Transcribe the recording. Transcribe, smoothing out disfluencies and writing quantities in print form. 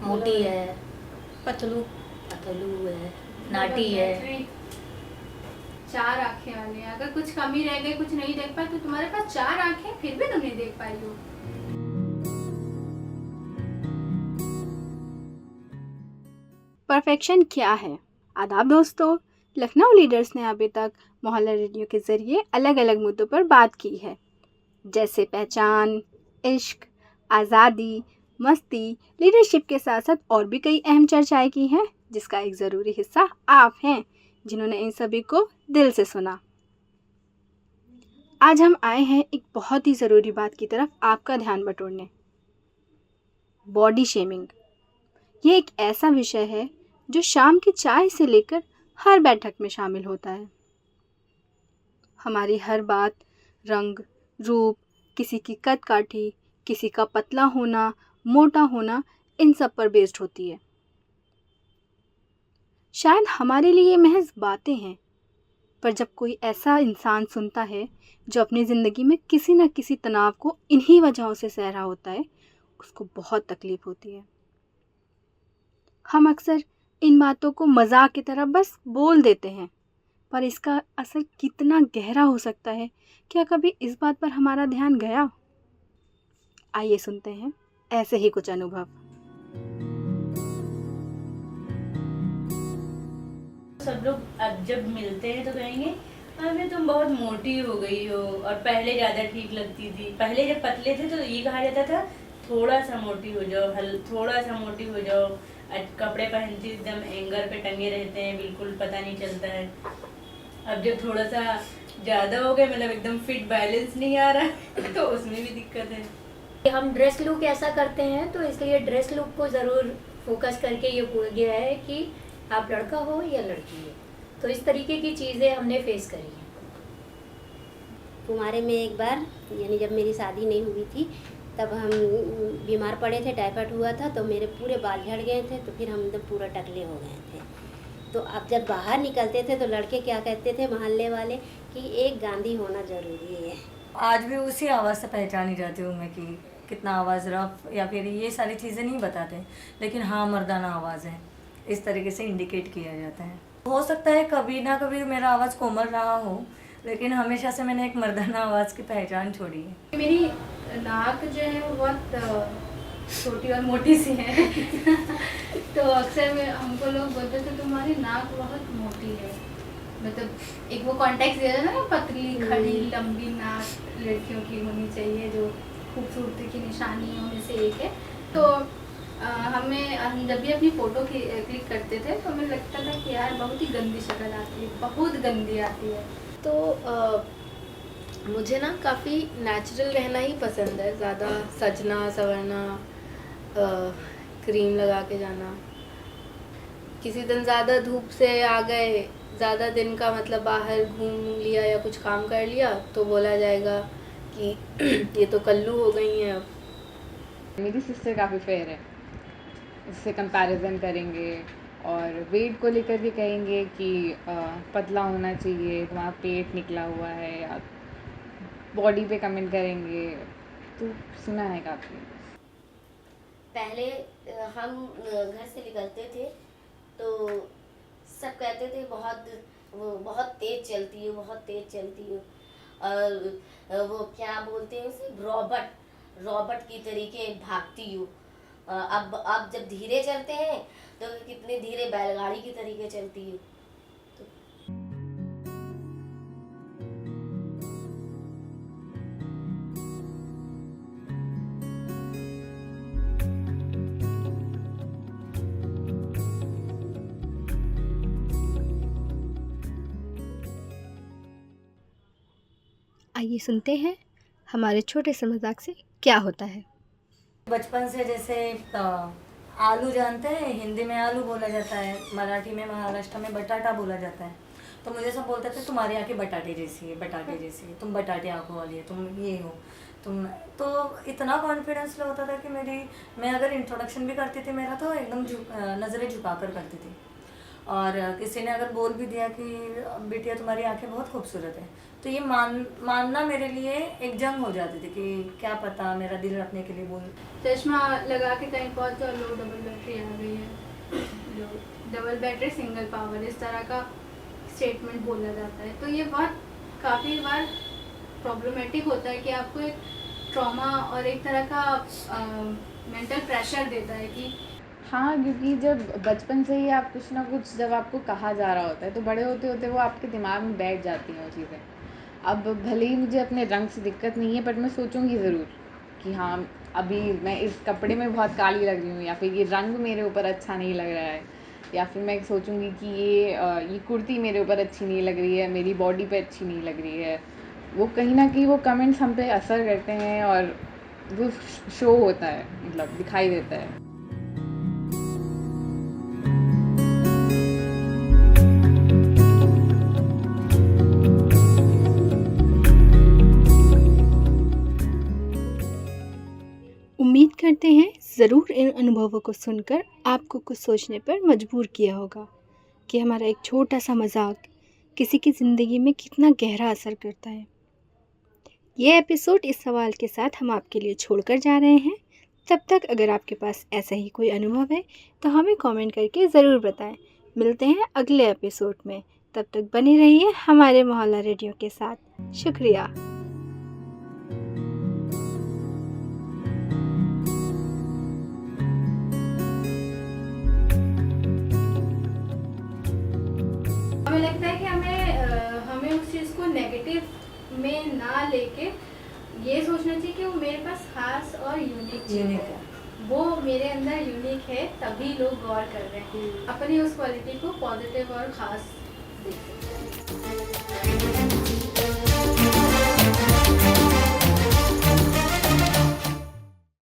मोटी है, पतलू, पतलू है, नाटी है। 4 आंखें वाले हैं। अगर कुछ कमी रह गई, कुछ नहीं देख पाए, तो तुम्हारे पास 4 आंखें, फिर भी तुम नहीं देख पाई हो। परफेक्शन क्या है? आदाब दोस्तों, लखनऊ लीडर्स ने अभी तक मोहल्ला रेडियो के ज़रिए अलग अलग मुद्दों पर बात की है, जैसे पहचान, इश्क, आज़ादी, मस्ती, लीडरशिप के साथ साथ और भी कई अहम चर्चाएं की हैं, जिसका एक ज़रूरी हिस्सा आप हैं, जिन्होंने इन सभी को दिल से सुना। आज हम आए हैं एक बहुत ही ज़रूरी बात की तरफ आपका ध्यान बटोरने। Body shaming. ये एक ऐसा विषय है जो शाम की चाय से लेकर हर बैठक में शामिल होता है। हमारी हर बात रंग, रूप, किसी की कद काठी, किसी का पतला होना, मोटा होना, इन सब पर बेस्ड होती है। शायद हमारे लिए महज बातें हैं, पर जब कोई ऐसा इंसान सुनता है जो अपनी ज़िंदगी में किसी न किसी तनाव को इन्हीं वजहों से सह रहा होता है, उसको बहुत तकलीफ़ होती है। हम अक्सर इन बातों को मजाक की तरह बस बोल देते हैं, पर इसका असर कितना गहरा हो सकता है, क्या कभी इस बात पर हमारा ध्यान गया? आइए सुनते हैं ऐसे ही कुछ अनुभव। सब लोग अब जब मिलते हैं तो कहेंगे अरे तुम बहुत मोटी हो गई हो, और पहले ज़्यादा ठीक लगती थी। पहले जब पतले थे तो ये कहा जाता था थोड़ा सा मोटी हो जाओ, थोड़ा सा मोटी हो जाओ। कपड़े पहनती एकदम एंगर पे टंगे रहते हैं, बिल्कुल पता नहीं चलता है। अब जब थोड़ा सा ज़्यादा हो गए, मतलब एकदम फिट बैलेंस नहीं आ रहा तो उसमें भी दिक्कत है। हम ड्रेस लुक ऐसा करते हैं, तो इसलिए ड्रेस लुक को ज़रूर फोकस करके ये बोल गया है कि आप लड़का हो या लड़की हो। तो इस तरीके की चीज़ें हमने फेस करी हैं। कुमारे में एक बार, यानी जब मेरी शादी नहीं हुई थी, तब हम बीमार पड़े थे, टाइफाइड हुआ था, तो मेरे पूरे बाल झड़ गए थे, तो फिर हम एकदम पूरा टकले हो गए थे। तो अब जब बाहर निकलते थे तो लड़के क्या कहते थे मोहल्ले वाले कि एक गांधी होना ज़रूरी है। आज भी उसी आवाज़ से पहचानी जाती हूँ मैं कि कितना आवाज़ रफ या फिर ये सारी चीज़ें नहीं बताते, लेकिन हाँ मर्दाना आवाज़ है, इस तरीके से इंडिकेट किया जाता है। हो सकता है कभी ना कभी मेरा आवाज़ कोमल रहा हो, लेकिन हमेशा से मैंने एक मर्दाना आवाज़ की पहचान छोड़ी है। मेरी नाक जो है वो बहुत छोटी और मोटी सी है तो अक्सर हमको लोग बोलते थे तुम्हारी नाक बहुत मोटी है। मतलब एक वो कॉन्टेक्स्ट दिया था ना, पतली खड़ी लंबी नाक लड़कियों की होनी चाहिए, जो खूबसूरती की निशानियों में से एक है। तो हम जब भी अपनी फ़ोटो क्लिक करते थे तो हमें लगता था कि यार बहुत ही गंदी शक्ल आती है, बहुत गंदी आती है। तो मुझे ना काफ़ी नेचुरल रहना ही पसंद है, ज़्यादा सजना संवरना, क्रीम लगा के जाना। किसी दिन ज़्यादा धूप से आ गए, ज़्यादा दिन का मतलब बाहर घूम लिया या कुछ काम कर लिया, तो बोला जाएगा कि ये तो कल्लू हो गई हैं अब। मेरी सिस्टर काफ़ी फेयर है, इससे कंपैरिजन करेंगे और वेट को लेकर भी कहेंगे कि पतला होना चाहिए, तुम्हारा पेट निकला हुआ है, या बॉडी पे कमेंट करेंगे। तो सुना है काफ़ी। पहले हम घर से निकलते थे तो सब कहते थे बहुत तेज चलती हो, बहुत तेज चलती हो, और वो क्या बोलते हैं उसे, रॉबर्ट की तरीके भागती हो। अब जब धीरे चलते हैं तो कितने धीरे बैलगाड़ी की तरीके चलती हो। आइए सुनते हैं हमारे छोटे से मजाक से क्या होता है। बचपन से जैसे आलू जानते हैं, हिंदी में आलू बोला जाता है, मराठी में महाराष्ट्र में बटाटा बोला जाता है। तो मुझे सब बोलते थे तुम्हारी आँखें बटाटे जैसी है, बटाटे जैसी है, तुम बटाटे आँखों वाली है, तुम ये हो तुम। तो इतना कॉन्फिडेंस होता था कि मैं अगर इंट्रोडक्शन भी करती थी मेरा, तो एकदम नज़रें झुका कर करती थी। और किसी ने अगर बोल भी दिया कि बिटिया तुम्हारी आंखें बहुत खूबसूरत है, तो ये मानना मेरे लिए एक जंग हो जाती थी कि क्या पता मेरा दिल रखने के लिए बोल। चश्मा लगा के कहीं पहुंच जाओ, लो डबल बैटरी आ गई है, लो डबल बैटरी सिंगल पावर, इस तरह का स्टेटमेंट बोला जाता है। तो ये बहुत काफ़ी बार प्रॉब्लमेटिक होता है कि आपको एक ट्रॉमा और एक तरह का मेंटल प्रेशर देता है कि हाँ, क्योंकि जब बचपन से ही आप कुछ ना कुछ जब आपको कहा जा रहा होता है तो बड़े होते होते वो आपके दिमाग में बैठ जाती हैं वो चीज़ें। अब भले ही मुझे अपने रंग से दिक्कत नहीं है, बट मैं सोचूंगी ज़रूर कि हाँ, अभी मैं इस कपड़े में बहुत काली लग रही हूँ, या फिर ये रंग मेरे ऊपर अच्छा नहीं लग रहा है, या फिर मैं सोचूंगी कि ये कुर्ती मेरे ऊपर अच्छी नहीं लग रही है, मेरी बॉडी पे अच्छी नहीं लग रही है। वो कहीं ना कहीं वो कमेंट्स हम पे असर करते हैं और वो शो होता है, मतलब दिखाई देता है। उम्मीद करते हैं ज़रूर इन अनुभवों को सुनकर आपको कुछ सोचने पर मजबूर किया होगा कि हमारा एक छोटा सा मजाक किसी की ज़िंदगी में कितना गहरा असर करता है। ये एपिसोड इस सवाल के साथ हम आपके लिए छोड़कर जा रहे हैं। तब तक अगर आपके पास ऐसा ही कोई अनुभव है तो हमें कमेंट करके ज़रूर बताएं। मिलते हैं अगले एपिसोड में, तब तक बने रहिए हमारे मोहल्ला रेडियो के साथ। शुक्रिया। हमें लगता है कि हमें उस चीज़ को नेगेटिव में ना लेके ये सोचना चाहिए कि वो मेरे पास खास और यूनिक है, वो मेरे अंदर यूनिक है, तभी लोग गौर कर रहे हैं। अपनी उस क्वालिटी को पॉजिटिव और ख़ास देखते हैं।